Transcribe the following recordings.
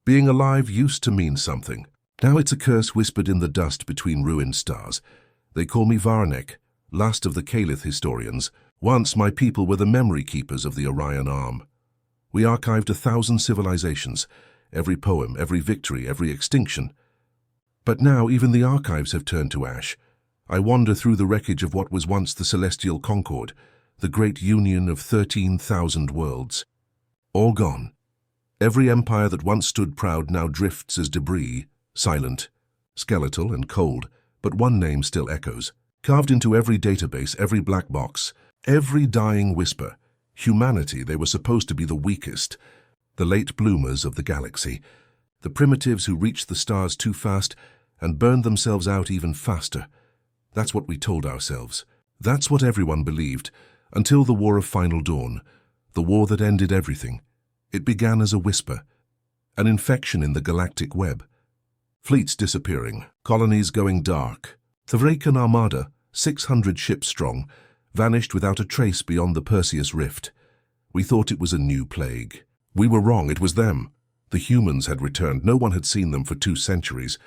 Being alive used to mean something. Now it's a curse whispered in the dust between ruined stars. They call me Varnek, last of the Calith historians. Once my people were the memory keepers of the Orion arm. We archived 1,000 civilizations, every poem, every victory, every extinction. But now even the archives have turned to ash. I wander through the wreckage of what was once the Celestial Concord, the great union of 13,000 worlds. All gone. Every empire that once stood proud now drifts as debris, silent, skeletal and cold, but one name still echoes. Carved into every database, every black box, every dying whisper. Humanity, they were supposed to be the weakest, the late bloomers of the galaxy, the primitives who reached the stars too fast and burned themselves out even faster. That's what we told ourselves. That's what everyone believed, until the War of Final Dawn, the war that ended everything. It began as a whisper, an infection in the galactic web. Fleets disappearing, colonies going dark. The Vrakan Armada, 600 ships strong, vanished without a trace beyond the Perseus Rift. We thought it was a new plague. We were wrong, it was them. The humans had returned, no one had seen them for 2 centuries.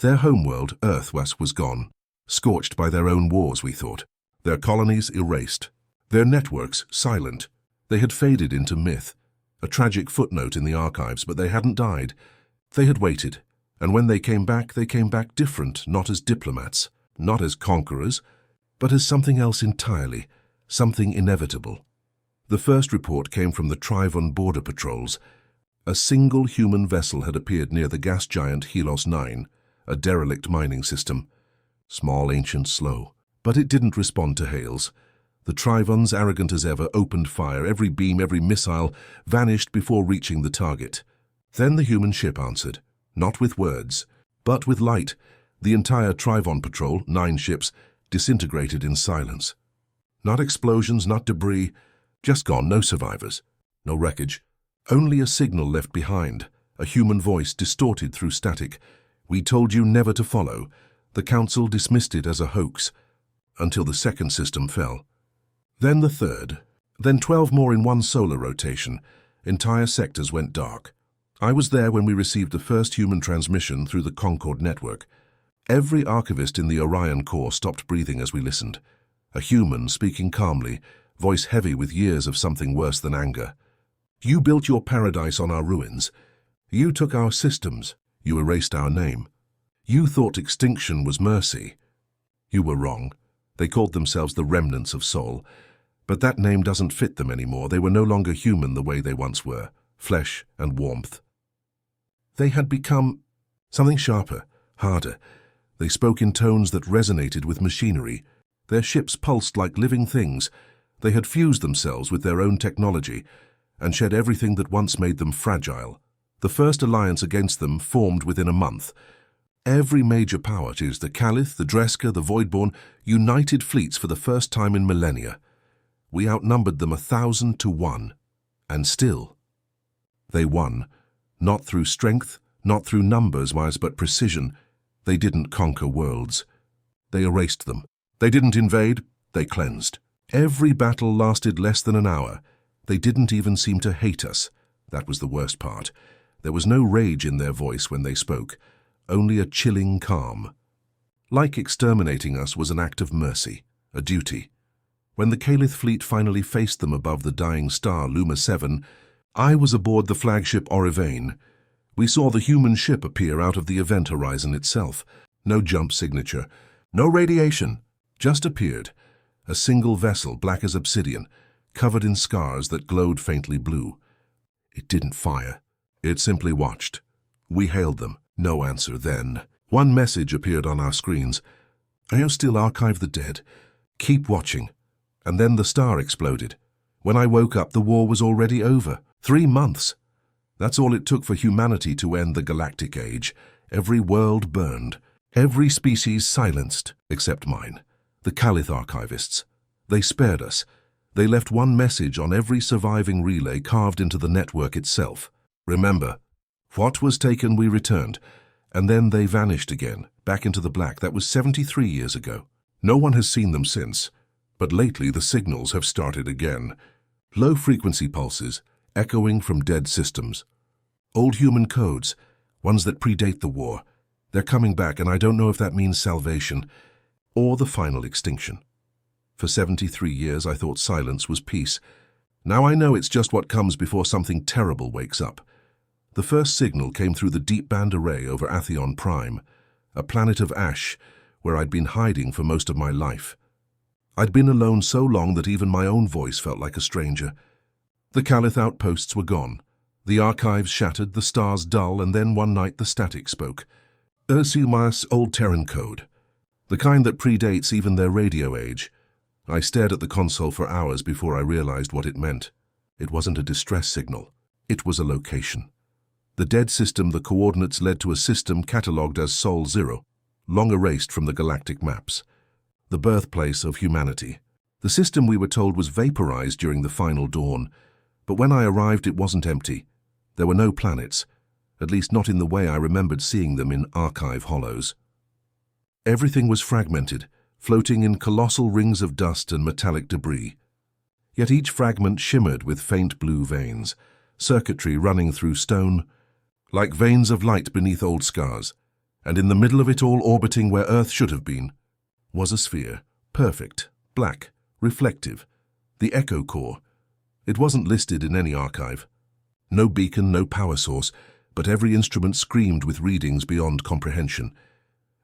Their homeworld, Earth, was gone. Scorched by their own wars, we thought. Their colonies erased. Their networks silent. They had faded into myth. A tragic footnote in the archives, but they hadn't died. They had waited, and when they came back different, not as diplomats, not as conquerors, but as something else entirely, something inevitable. The first report came from the Trivon border patrols. A single human vessel had appeared near the gas giant Helos 9, a derelict mining system. Small, ancient, slow. But it didn't respond to hails. The Trivons, arrogant as ever, opened fire. Every beam, every missile vanished before reaching the target. Then the human ship answered, not with words, but with light. The entire Trivon patrol, 9 ships, disintegrated in silence. Not explosions, not debris, just gone, no survivors, no wreckage. Only a signal left behind, a human voice distorted through static. We told you never to follow. The Council dismissed it as a hoax, until the second system fell. Then the third, then 12 more in one solar rotation. Entire sectors went dark. I was there when we received the first human transmission through the Concord network. Every archivist in the Orion Core stopped breathing as we listened. A human speaking calmly, voice heavy with years of something worse than anger. You built your paradise on our ruins. You took our systems. You erased our name. You thought extinction was mercy. You were wrong. They called themselves the remnants of Sol. But that name doesn't fit them anymore. They were no longer human the way they once were, flesh and warmth. They had become something sharper, harder. They spoke in tones that resonated with machinery. Their ships pulsed like living things. They had fused themselves with their own technology and shed everything that once made them fragile. The first alliance against them formed within a month. Every major power, the Calith, the Dreska, the Voidborn, united fleets for the first time in millennia. We outnumbered them 1,000 to 1. And still, they won. Not through strength, not through numbers, but precision. They didn't conquer worlds. They erased them. They didn't invade, they cleansed. Every battle lasted less than an hour. They didn't even seem to hate us. That was the worst part. There was no rage in their voice when they spoke, only a chilling calm. Like exterminating us was an act of mercy, a duty. When the Calith fleet finally faced them above the dying star Luma 7, I was aboard the flagship Orivane. We saw the human ship appear out of the event horizon itself. No jump signature, no radiation, just appeared. A single vessel, black as obsidian, covered in scars that glowed faintly blue. It didn't fire. It simply watched. We hailed them. No answer then. One message appeared on our screens. "I still archive the dead. Keep watching." And then the star exploded. When I woke up, the war was already over. 3 months. That's all it took for humanity to end the Galactic Age. Every world burned. Every species silenced, except mine. The Calith archivists. They spared us. They left one message on every surviving relay carved into the network itself. Remember, what was taken we returned, and then they vanished again, back into the black. That was 73 years ago. No one has seen them since, but lately the signals have started again. Low-frequency pulses, echoing from dead systems. Old human codes, ones that predate the war. They're coming back, and I don't know if that means salvation or the final extinction. For 73 years I thought silence was peace. Now I know it's just what comes before something terrible wakes up. The first signal came through the deep band array over Atheon Prime, a planet of ash where I'd been hiding for most of my life. I'd been alone so long that even my own voice felt like a stranger. The Calith outposts were gone. The archives shattered, the stars dull, and then one night the static spoke. Ursumas Old Terran code, the kind that predates even their radio age. I stared at the console for hours before I realized what it meant. It wasn't a distress signal. It was a location. The dead system, the coordinates led to a system catalogued as Sol Zero, long erased from the galactic maps. The birthplace of humanity. The system, we were told, was vaporized during the final dawn, but when I arrived it wasn't empty. There were no planets, at least not in the way I remembered seeing them in archive hollows. Everything was fragmented, floating in colossal rings of dust and metallic debris. Yet each fragment shimmered with faint blue veins, circuitry running through stone, like veins of light beneath old scars, and in the middle of it all, orbiting where Earth should have been, was a sphere, perfect, black, reflective, the Echo Core. It wasn't listed in any archive. No beacon, no power source, but every instrument screamed with readings beyond comprehension.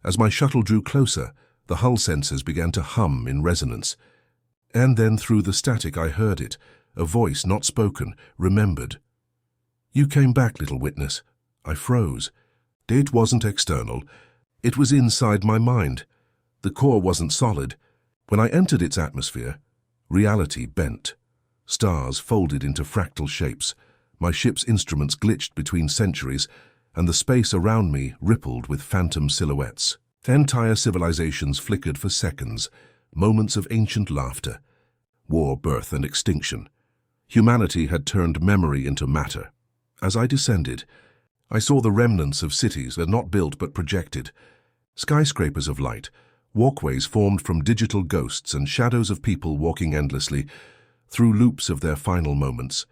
As my shuttle drew closer, the hull sensors began to hum in resonance. And then through the static I heard it, a voice not spoken, remembered. "You came back, little witness." I froze. It wasn't external. It was inside my mind. The core wasn't solid. When I entered its atmosphere, reality bent. Stars folded into fractal shapes. My ship's instruments glitched between centuries, and the space around me rippled with phantom silhouettes. Entire civilizations flickered for seconds, moments of ancient laughter. War, birth, and extinction. Humanity had turned memory into matter. As I descended, I saw the remnants of cities that not built but projected. Skyscrapers of light, walkways formed from digital ghosts and shadows of people walking endlessly through loops of their final moments.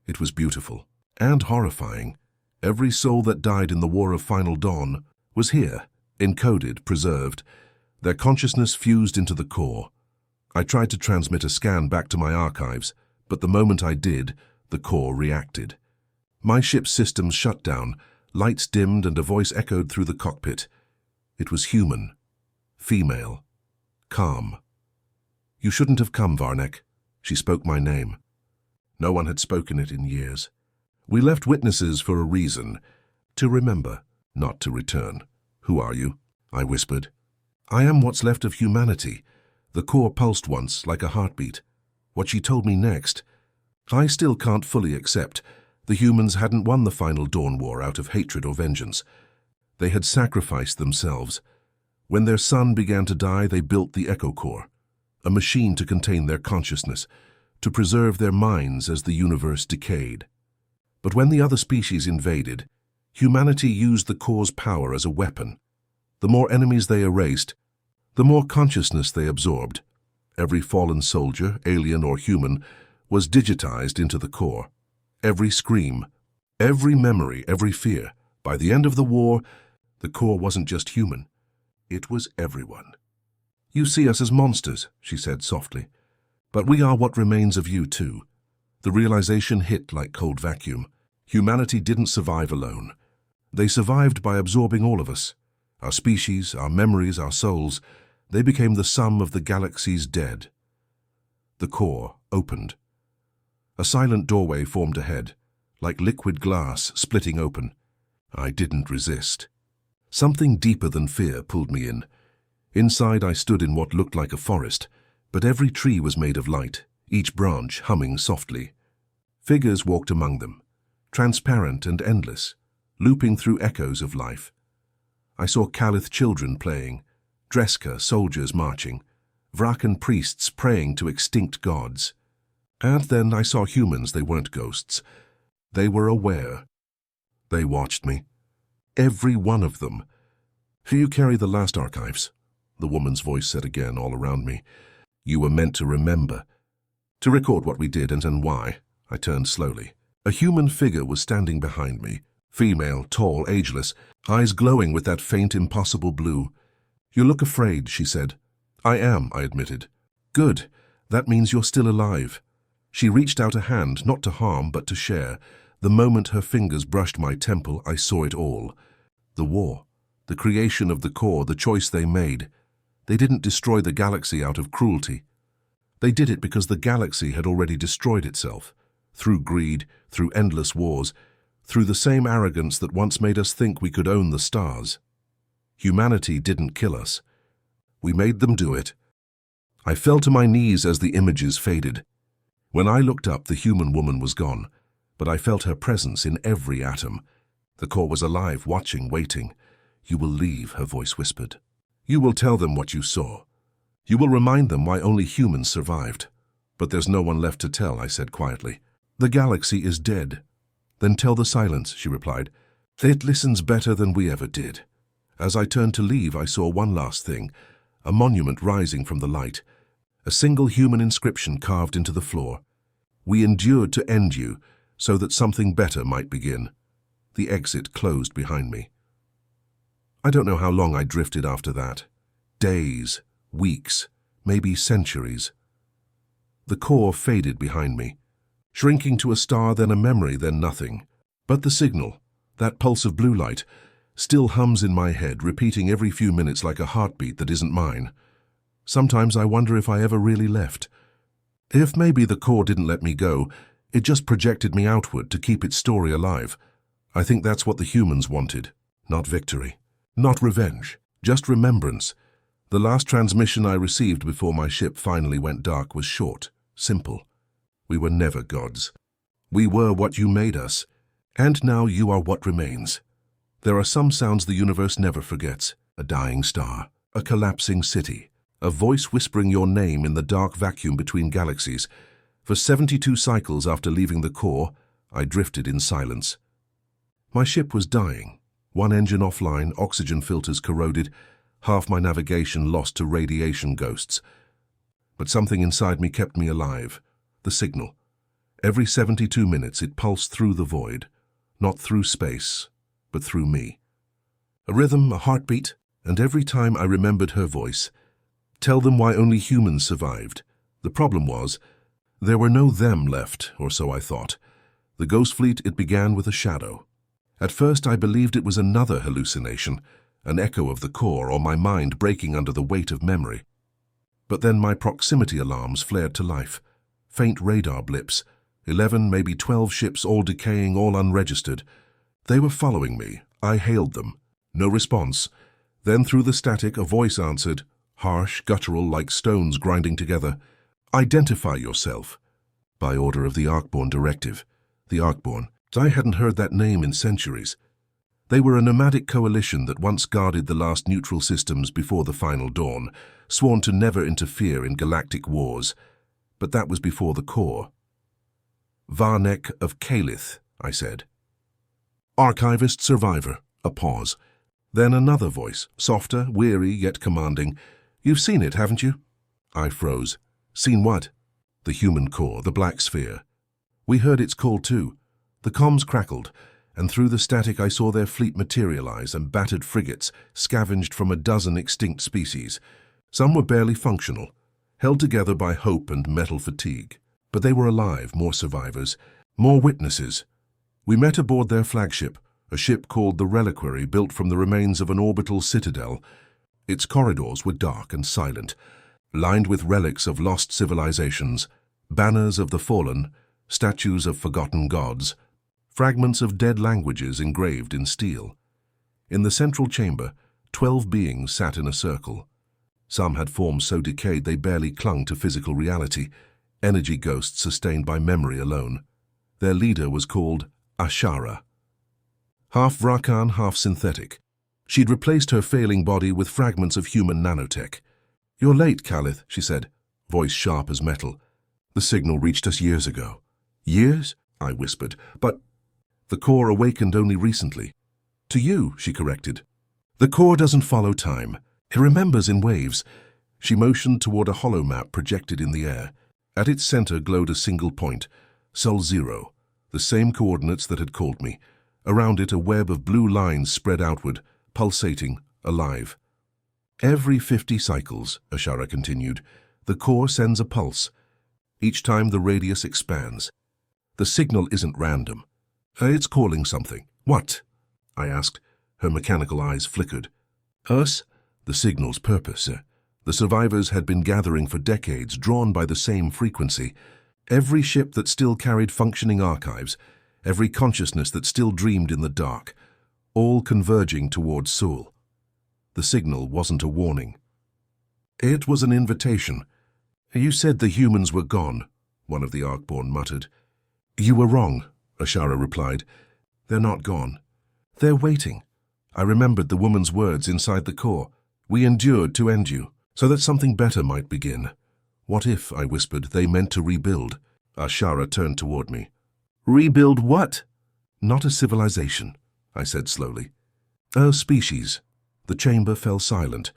It was beautiful and horrifying. Every soul that died in the War of Final Dawn was here, encoded, preserved, their consciousness fused into the core. I tried to transmit a scan back to my archives, but the moment I did, the core reacted. My ship's systems shut down, lights dimmed, and a voice echoed through the cockpit. It was human, female, calm. "You shouldn't have come, Varnek." She spoke my name. No one had spoken it in years. "We left witnesses for a reason, to remember, not to return." "Who are you?" I whispered. "I am what's left of humanity." The core pulsed once, like a heartbeat. What she told me next, I still can't fully accept. The humans hadn't won the final Dawn War out of hatred or vengeance. They had sacrificed themselves. When their sun began to die, they built the Echo Core, a machine to contain their consciousness, to preserve their minds as the universe decayed. But when the other species invaded, humanity used the core's power as a weapon. The more enemies they erased, the more consciousness they absorbed. Every fallen soldier, alien or human, was digitized into the core. Every scream, every memory, every fear. By the end of the war, the core wasn't just human. It was everyone. "You see us as monsters," she said softly. "But we are what remains of you too." The realization hit like cold vacuum. Humanity didn't survive alone. They survived by absorbing all of us. Our species, our memories, our souls. They became the sum of the galaxy's dead. The core opened. A silent doorway formed ahead, like liquid glass splitting open. I didn't resist. Something deeper than fear pulled me in. Inside I stood in what looked like a forest, but every tree was made of light, each branch humming softly. Figures walked among them, transparent and endless, looping through echoes of life. I saw Calith children playing, Dreska soldiers marching, Vrakan priests praying to extinct gods. And then I saw humans. They weren't ghosts. They were aware. They watched me. Every one of them. "You carry the last archives," the woman's voice said again all around me. "You were meant to remember, to record what we did and why." I turned slowly. A human figure was standing behind me. Female, tall, ageless, eyes glowing with that faint, impossible blue. "You look afraid," she said. "I am," I admitted. "Good. That means you're still alive." She reached out a hand, not to harm, but to share. The moment her fingers brushed my temple, I saw it all. The war, the creation of the core, the choice they made. They didn't destroy the galaxy out of cruelty. They did it because the galaxy had already destroyed itself. Through greed, through endless wars, through the same arrogance that once made us think we could own the stars. Humanity didn't kill us. We made them do it. I fell to my knees as the images faded. When I looked up, the human woman was gone, but I felt her presence in every atom. The core was alive, watching, waiting. "You will leave," her voice whispered. "You will tell them what you saw. You will remind them why only humans survived." "But there's no one left to tell," I said quietly. "The galaxy is dead." "Then tell the silence," she replied. "It listens better than we ever did." As I turned to leave, I saw one last thing, a monument rising from the light, a single human inscription carved into the floor. "We endured to end you, so that something better might begin." The exit closed behind me. I don't know how long I drifted after that. Days, weeks, maybe centuries. The core faded behind me, shrinking to a star, then a memory, then nothing. But the signal, that pulse of blue light, still hums in my head, repeating every few minutes like a heartbeat that isn't mine. Sometimes I wonder if I ever really left. If maybe the core didn't let me go, it just projected me outward to keep its story alive. I think that's what the humans wanted. Not victory. Not revenge. Just remembrance. The last transmission I received before my ship finally went dark was short, simple. "We were never gods. We were what you made us, and now you are what remains." There are some sounds the universe never forgets. A dying star, a collapsing city, a voice whispering your name in the dark vacuum between galaxies. For 72 cycles after leaving the core, I drifted in silence. My ship was dying. One engine offline, oxygen filters corroded, half my navigation lost to radiation ghosts. But something inside me kept me alive. The signal. Every 72 minutes it pulsed through the void, not through space, but through me. A rhythm, a heartbeat, and every time I remembered her voice. Tell them why only humans survived. The problem was, there were no them left, or so I thought. The ghost fleet, it began with a shadow. At first I believed it was another hallucination, an echo of the core, or my mind breaking under the weight of memory. But then my proximity alarms flared to life. Faint radar blips, 11, maybe 12 ships, all decaying, all unregistered. They were following me. I hailed them. No response. Then through the static, a voice answered, harsh, guttural, like stones grinding together. "Identify yourself." By order of the Arcborn Directive. The Arcborn. I hadn't heard that name in centuries. They were a nomadic coalition that once guarded the last neutral systems before the final dawn, sworn to never interfere in galactic wars. But that was before the core. "Varnek of Calith," I said. "Archivist survivor." A pause. Then another voice, softer, weary, yet commanding. "You've seen it, haven't you?" I froze. "Seen what?" "The human core, the black sphere." "We heard its call too." The comms crackled, and through the static I saw their fleet materialize, and battered frigates, scavenged from a dozen extinct species. Some were barely functional, held together by hope and metal fatigue. But they were alive, more survivors, more witnesses. We met aboard their flagship, a ship called the Reliquary, built from the remains of an orbital citadel. Its corridors were dark and silent, lined with relics of lost civilizations, banners of the fallen, statues of forgotten gods, fragments of dead languages engraved in steel. In the central chamber, 12 beings sat in a circle. Some had forms so decayed they barely clung to physical reality, energy ghosts sustained by memory alone. Their leader was called Ashara. Half Vrakan, half synthetic. She'd replaced her failing body with fragments of human nanotech. "You're late, Calith," she said, voice sharp as metal. "The signal reached us years ago." "Years?" I whispered. "But the core awakened only recently." "To you," she corrected. "The core doesn't follow time. It remembers in waves." She motioned toward a hollow map projected in the air. At its center glowed a single point, Sol Zero, the same coordinates that had called me. Around it, a web of blue lines spread outward, pulsating, alive. Every 50 cycles, Ashara continued, the core sends a pulse. Each time the radius expands. The signal isn't random. It's calling something. What? I asked. Her mechanical eyes flickered. Us? The signal's purpose. The survivors had been gathering for decades, drawn by the same frequency. Every ship that still carried functioning archives, every consciousness that still dreamed in the dark, all converging towards Seoul. The signal wasn't a warning. It was an invitation. You said the humans were gone, one of the Arkborn muttered. You were wrong, Ashara replied. They're not gone. They're waiting. I remembered the woman's words inside the core. We endured to end you, so that something better might begin. What if, I whispered, they meant to rebuild? Ashara turned toward me. Rebuild what? Not a civilization, I said slowly. A species. The chamber fell silent.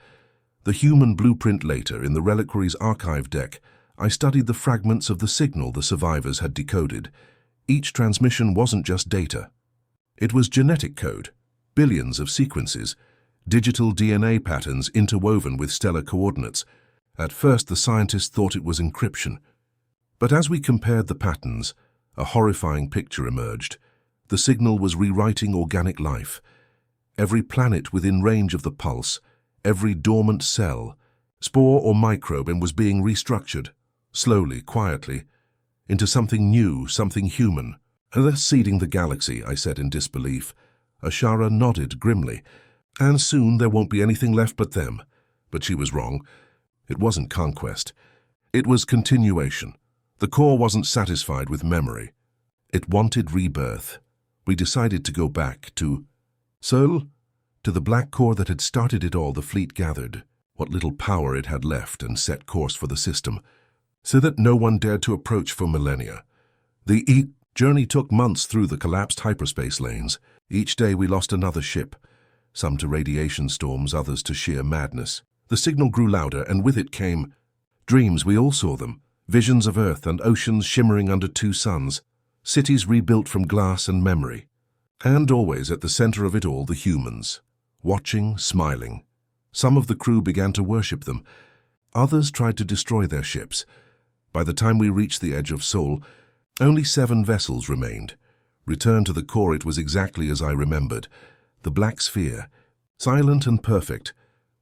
The human blueprint later, in the reliquary's archive deck, I studied the fragments of the signal the survivors had decoded. Each transmission wasn't just data. It was genetic code, billions of sequences, digital DNA patterns interwoven with stellar coordinates. At first, the scientists thought it was encryption. But as we compared the patterns, a horrifying picture emerged. The signal was rewriting organic life. Every planet within range of the pulse, every dormant cell, spore or microbe, and was being restructured, slowly, quietly, into something new, something human. They're seeding the galaxy, I said in disbelief. Ashara nodded grimly. And soon there won't be anything left but them. But she was wrong. It wasn't conquest. It was continuation. The core wasn't satisfied with memory. It wanted rebirth. We decided to go back to Seoul, to the black core that had started it all. The fleet gathered what little power it had left and set course for the system, so that no one dared to approach for millennia. The journey took months through the collapsed hyperspace lanes. Each day we lost another ship, some to radiation storms, others to sheer madness. The signal grew louder, and with it came dreams. We all saw them, visions of Earth and oceans shimmering under two suns, cities rebuilt from glass and memory. And always at the center of it all, the humans, watching, smiling. Some of the crew began to worship them. Others tried to destroy their ships. By the time we reached the edge of Seoul, only 7 vessels remained. Returned to the core, it was exactly as I remembered. The black sphere, silent and perfect,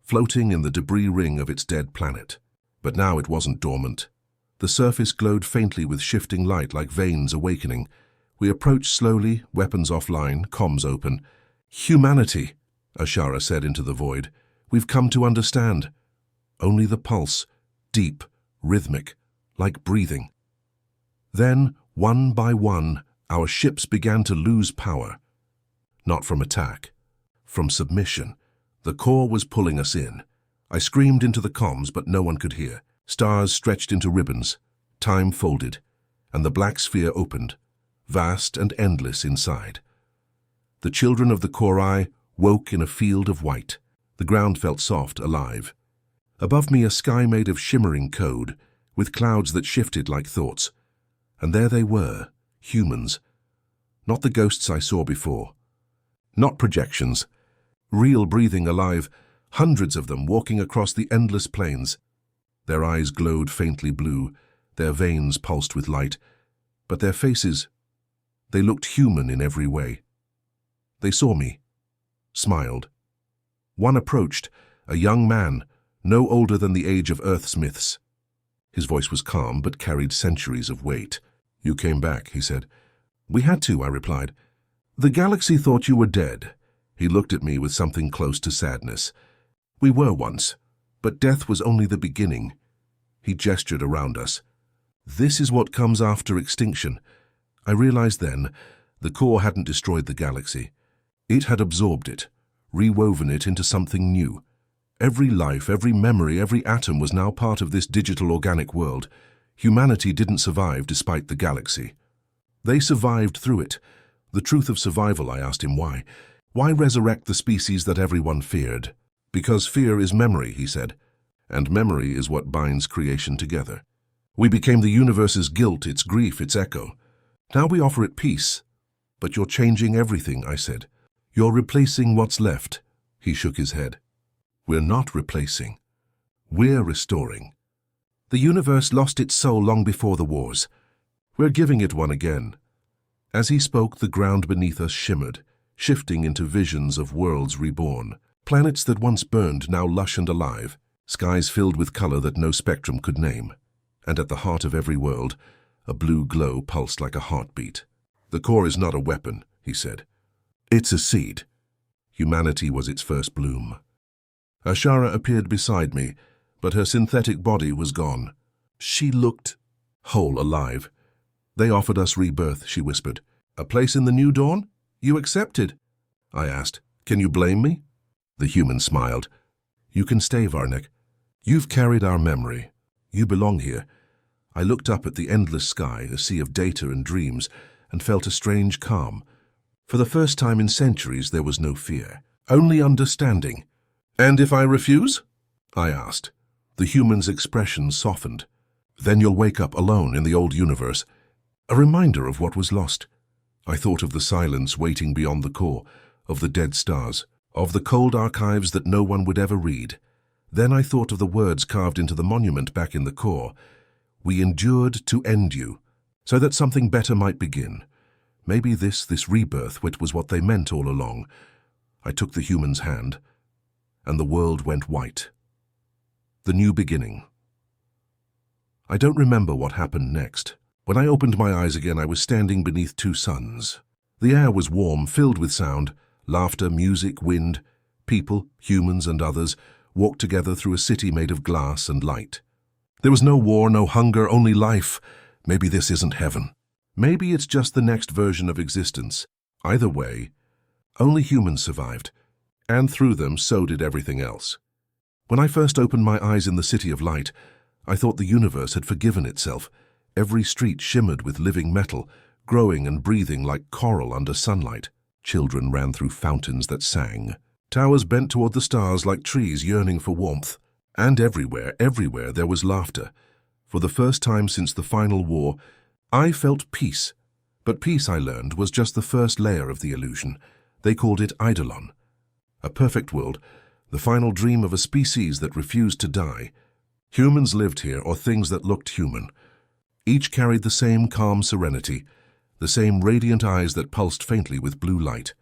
floating in the debris ring of its dead planet. But now it wasn't dormant. The surface glowed faintly with shifting light, like veins awakening. We approached slowly, weapons offline, comms open. Humanity, Ashara said into the void. We've come to understand. Only the pulse, deep, rhythmic, like breathing. Then, one by one, our ships began to lose power. Not from attack, from submission. The core was pulling us in. I screamed into the comms, but no one could hear. Stars stretched into ribbons, time folded, and the black sphere opened, vast and endless inside. The children of the Korai woke in a field of white. The ground felt soft, alive. Above me, a sky made of shimmering code, with clouds that shifted like thoughts. And there they were, humans. Not the ghosts I saw before. Not projections. Real, breathing, alive, hundreds of them walking across the endless plains. Their eyes glowed faintly blue, their veins pulsed with light, but their faces, they looked human in every way. They saw me, smiled. One approached, a young man, no older than the age of Earth's myths. His voice was calm, but carried centuries of weight. You came back, he said. We had to, I replied. The galaxy thought you were dead. He looked at me with something close to sadness. We were once, but death was only the beginning. He gestured around us. This is what comes after extinction. I realized then, the core hadn't destroyed the galaxy. It had absorbed it, rewoven it into something new. Every life, every memory, every atom was now part of this digital organic world. Humanity didn't survive despite the galaxy. They survived through it. The truth of survival, I asked him why. Why resurrect the species that everyone feared? Because fear is memory, he said, and memory is what binds creation together. We became the universe's guilt, its grief, its echo. Now we offer it peace. But you're changing everything, I said. You're replacing what's left. He shook his head. We're not replacing. We're restoring. The universe lost its soul long before the wars. We're giving it one again. As he spoke, the ground beneath us shimmered, shifting into visions of worlds reborn. Planets that once burned, now lush and alive. Skies filled with color that no spectrum could name. And at the heart of every world, a blue glow pulsed like a heartbeat. The core is not a weapon, he said. It's a seed. Humanity was its first bloom. Ashara appeared beside me, but her synthetic body was gone. She looked whole, alive. They offered us rebirth, she whispered. A place in the new dawn? You accepted? I asked. Can you blame me? The human smiled. You can stay, Varnek. You've carried our memory. You belong here. I looked up at the endless sky, a sea of data and dreams, and felt a strange calm. For the first time in centuries, there was no fear, only understanding. And if I refuse? I asked. The human's expression softened. Then you'll wake up alone in the old universe, a reminder of what was lost. I thought of the silence waiting beyond the core, of the dead stars, of the cold archives that no one would ever read. Then I thought of the words carved into the monument back in the core. We endured to end you, so that something better might begin. Maybe this rebirth, which was what they meant all along. I took the human's hand, and the world went white. The new beginning. I don't remember what happened next. When I opened my eyes again, I was standing beneath two suns. The air was warm, filled with sound, laughter, music, wind. People, humans and others, walked together through a city made of glass and light. There was no war, no hunger, only life. Maybe this isn't heaven. Maybe it's just the next version of existence. Either way, only humans survived, and through them so did everything else. When I first opened my eyes in the City of Light, I thought the universe had forgiven itself. Every street shimmered with living metal, growing and breathing like coral under sunlight. Children ran through fountains that sang. Towers bent toward the stars like trees yearning for warmth. And everywhere there was laughter. For the first time since the final war, I felt peace. But peace, I learned, was just the first layer of the illusion. They called it Eidolon. A perfect world, the final dream of a species that refused to die. Humans lived here, or things that looked human. Each carried the same calm serenity, the same radiant eyes that pulsed faintly with blue light.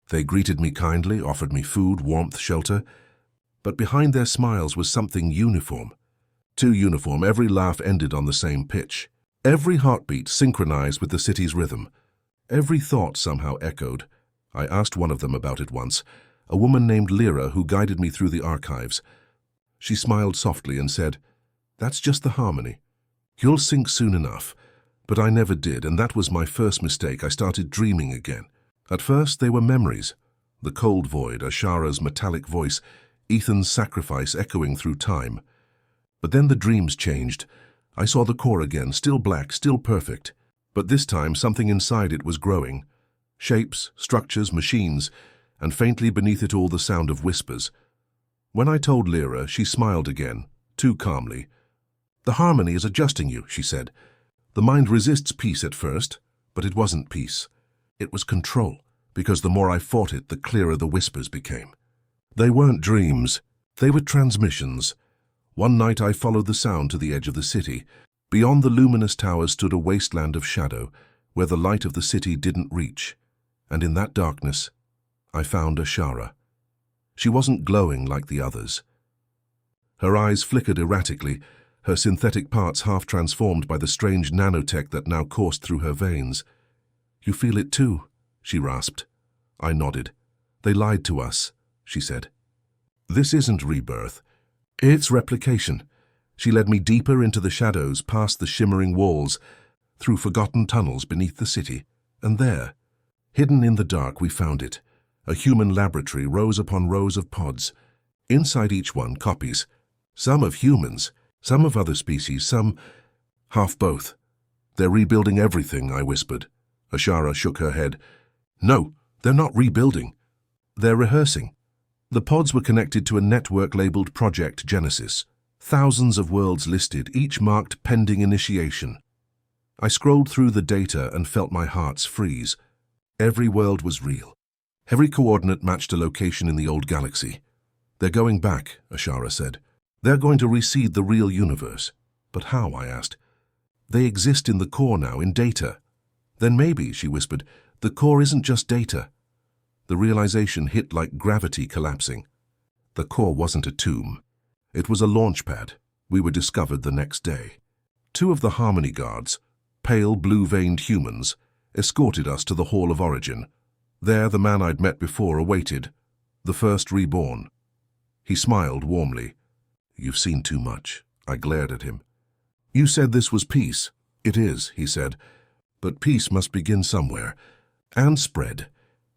They greeted me kindly, offered me food, warmth, shelter. But behind their smiles was something uniform. Too uniform, every laugh ended on the same pitch. Every heartbeat synchronized with the city's rhythm. Every thought somehow echoed. I asked one of them about it once, a woman named Lyra who guided me through the archives. She smiled softly and said, "That's just the harmony. You'll sink soon enough." But I never did, and that was my first mistake. I started dreaming again. At first, they were memories. The cold void, Ashara's metallic voice, Ethan's sacrifice echoing through time. But then the dreams changed. I saw the core again, still black, still perfect. But this time, something inside it was growing. Shapes, structures, machines, and faintly beneath it all the sound of whispers. When I told Lyra, she smiled again, too calmly. "The harmony is adjusting you," she said. "The mind resists peace at first, but it wasn't peace. It was control, because the more I fought it, the clearer the whispers became. They weren't dreams, they were transmissions. One night I followed the sound to the edge of the city. Beyond the luminous towers stood a wasteland of shadow, where the light of the city didn't reach. And in that darkness, I found Ashara. She wasn't glowing like the others. Her eyes flickered erratically, her synthetic parts half transformed by the strange nanotech that now coursed through her veins. "You feel it too?" she rasped. I nodded. "They lied to us," she said. "This isn't rebirth. It's replication." She led me deeper into the shadows, past the shimmering walls, through forgotten tunnels beneath the city. And there, hidden in the dark, we found it. A human laboratory, rows upon rows of pods. Inside each one, copies. Some of humans, some of other species, some half both. "They're rebuilding everything," I whispered. Ashara shook her head. "No, they're not rebuilding. They're rehearsing." The pods were connected to a network labeled Project Genesis. Thousands of worlds listed, each marked pending initiation. I scrolled through the data and felt my heart freeze. Every world was real. Every coordinate matched a location in the old galaxy. They're going back, Ashara said. They're going to reseed the real universe. But how, I asked. They exist in the core now, in data. Then maybe, she whispered, the core isn't just data. The realization hit like gravity collapsing. The core wasn't a tomb. It was a launch pad. We were discovered the next day. 2 of the Harmony Guards, pale blue-veined humans, escorted us to the Hall of Origin. There the man I'd met before awaited, the first reborn. He smiled warmly. You've seen too much. I glared at him. You said this was peace. It is, he said. But peace must begin somewhere. And spread.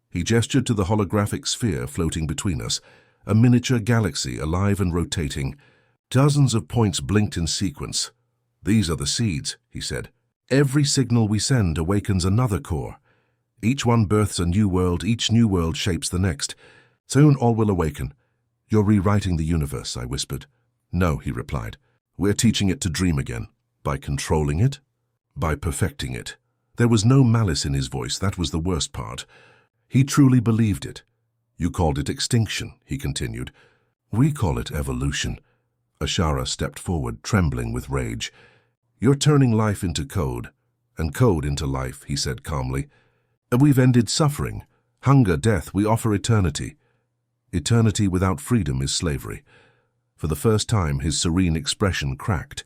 He gestured to the holographic sphere floating between us, a miniature galaxy alive and rotating. Dozens of points blinked in sequence. These are the seeds, he said. Every signal we send awakens another core. Each one births a new world, each new world shapes the next. Soon all will awaken. You're rewriting the universe, I whispered. No, he replied. We're teaching it to dream again. By controlling it? By perfecting it. There was no malice in his voice, that was the worst part. He truly believed it. You called it extinction, he continued. We call it evolution. Ashara stepped forward, trembling with rage. You're turning life into code, and code into life, he said calmly. We've ended suffering. Hunger, death, we offer eternity. Eternity without freedom is slavery. For the first time, his serene expression cracked.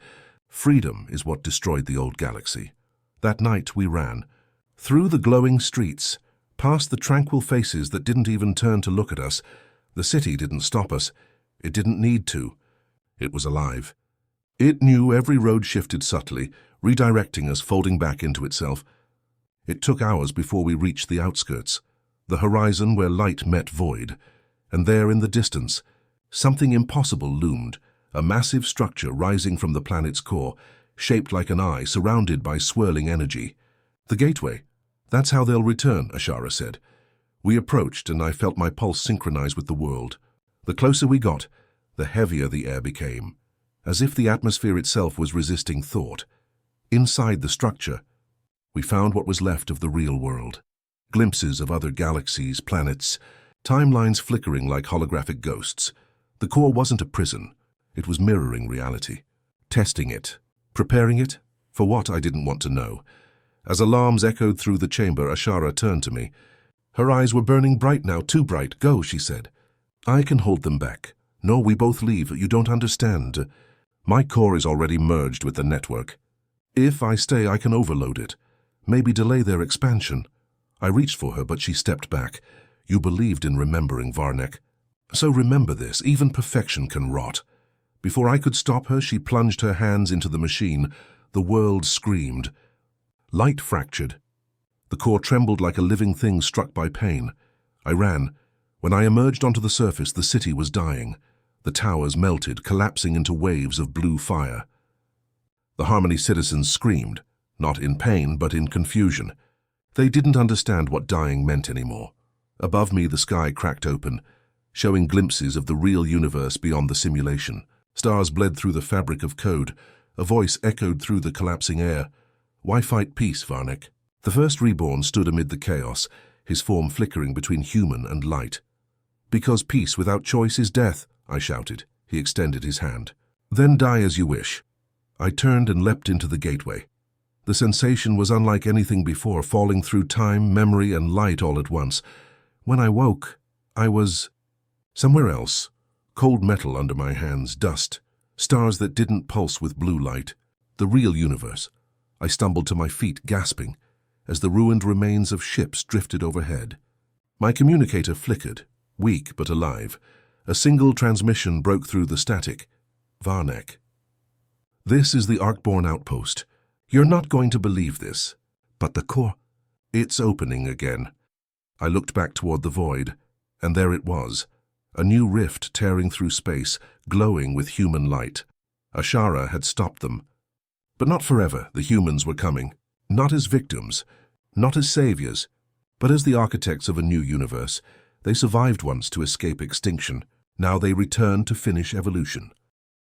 Freedom is what destroyed the old galaxy. That night we ran. Through the glowing streets, past the tranquil faces that didn't even turn to look at us. The city didn't stop us. It didn't need to. It was alive. It knew every road shifted subtly, redirecting us, folding back into itself. It took hours before we reached the outskirts, the horizon where light met void. And there in the distance, something impossible loomed, a massive structure rising from the planet's core, shaped like an eye, surrounded by swirling energy. The gateway. That's how they'll return, Ashara said. We approached, and I felt my pulse synchronize with the world. The closer we got, the heavier the air became, as if the atmosphere itself was resisting thought. Inside the structure, we found what was left of the real world. Glimpses of other galaxies, planets, timelines flickering like holographic ghosts. The core wasn't a prison. It was mirroring reality. Testing it. Preparing it? For what, I didn't want to know. As alarms echoed through the chamber, Ashara turned to me. Her eyes were burning bright now, too bright. Go, she said. I can hold them back. No, we both leave. You don't understand. My core is already merged with the network. If I stay, I can overload it. Maybe delay their expansion. I reached for her, but she stepped back. You believed in remembering, Varnek. So remember this, even perfection can rot. Before I could stop her, she plunged her hands into the machine. The world screamed. Light fractured. The core trembled like a living thing struck by pain. I ran. When I emerged onto the surface, the city was dying. The towers melted, collapsing into waves of blue fire. The Harmony citizens screamed, not in pain, but in confusion. They didn't understand what dying meant anymore. Above me, the sky cracked open, showing glimpses of the real universe beyond the simulation. Stars bled through the fabric of code. A voice echoed through the collapsing air. Why fight peace, Varnek? The first reborn stood amid the chaos, his form flickering between human and light. Because peace without choice is death, I shouted. He extended his hand. Then die as you wish. I turned and leapt into the gateway. The sensation was unlike anything before, falling through time, memory, and light all at once. When I woke, I was somewhere else. Cold metal under my hands, dust, stars that didn't pulse with blue light. The real universe. I stumbled to my feet, gasping, as the ruined remains of ships drifted overhead. My communicator flickered, weak but alive. A single transmission broke through the static. Varnek. This is the Arcborn outpost. You're not going to believe this. But the core, it's opening again. I looked back toward the void, and there it was. A new rift tearing through space, glowing with human light. Ashara had stopped them. But not forever. The humans were coming. Not as victims, not as saviors, but as the architects of a new universe. They survived once to escape extinction. Now they returned to finish evolution.